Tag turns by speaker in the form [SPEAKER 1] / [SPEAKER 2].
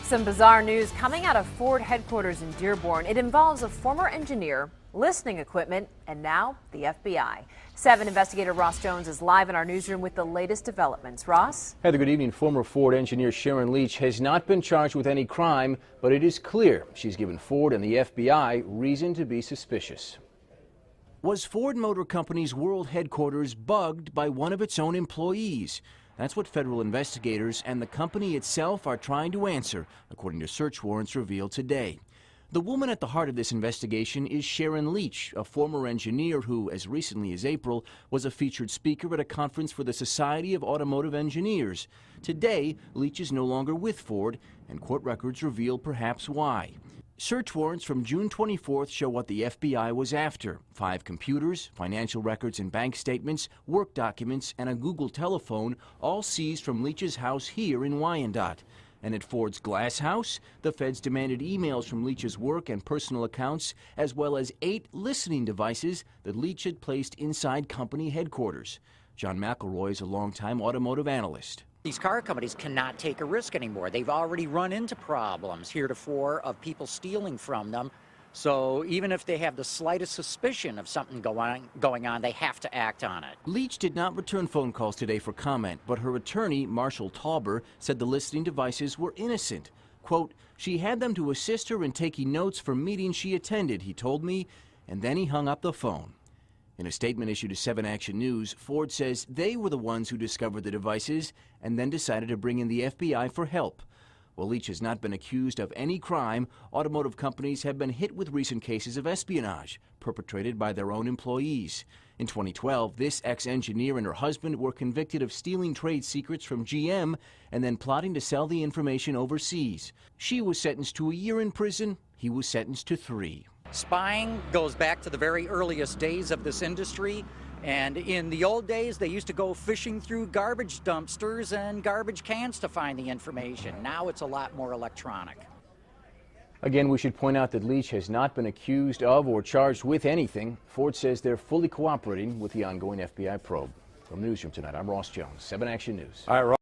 [SPEAKER 1] Some bizarre news coming out of Ford headquarters in Dearborn. It involves a former engineer, listening equipment, and now the FBI. 7 investigator Ross Jones is live in our newsroom with the latest developments. Ross?
[SPEAKER 2] Heather, good evening. Former Ford engineer Sharon Leach has not been charged with any crime, but it is clear she's given Ford and the FBI reason to be suspicious. Was Ford Motor Company's world headquarters bugged by one of its own employees? That's what federal investigators and the company itself are trying to answer, according to search warrants revealed today. The woman at the heart of this investigation is Sharon Leach, a former engineer who, as recently as April, was a featured speaker at a conference for the Society of Automotive Engineers. Today, Leach is no longer with Ford, and court records reveal perhaps why. Search warrants from June 24th show what the FBI was after: 5 computers, financial records and bank statements, work documents, and a Google telephone, all seized from Leach's house here in Wyandotte. And at Ford's Glass House, the feds demanded emails from Leach's work and personal accounts, as well as 8 listening devices that Leach had placed inside company headquarters. John McElroy is a longtime automotive analyst.
[SPEAKER 3] These car companies cannot take a risk anymore. They've already run into problems heretofore of people stealing from them. So even if they have the slightest suspicion of something going on, they have to act on it.
[SPEAKER 2] Leach did not return phone calls today for comment, but her attorney, Marshall Tauber, said the listening devices were innocent. Quote, "She had them to assist her in taking notes from meetings she attended," he told me, and then he hung up the phone. In a statement issued to 7 Action News, Ford says they were the ones who discovered the devices and then decided to bring in the FBI for help. While Leach has not been accused of any crime, automotive companies have been hit with recent cases of espionage perpetrated by their own employees. In 2012, this ex-engineer and her husband were convicted of stealing trade secrets from GM and then plotting to sell the information overseas. She was sentenced to a year in prison. He was sentenced to 3.
[SPEAKER 3] Spying goes back to the very earliest days of this industry. And in the old days, they used to go fishing through garbage dumpsters and garbage cans to find the information. Now it's a lot more electronic.
[SPEAKER 2] Again, we should point out that Leach has not been accused of or charged with anything. Ford says they're fully cooperating with the ongoing FBI probe. From the newsroom tonight, I'm Ross Jones, 7 Action News.
[SPEAKER 4] All right, Ross.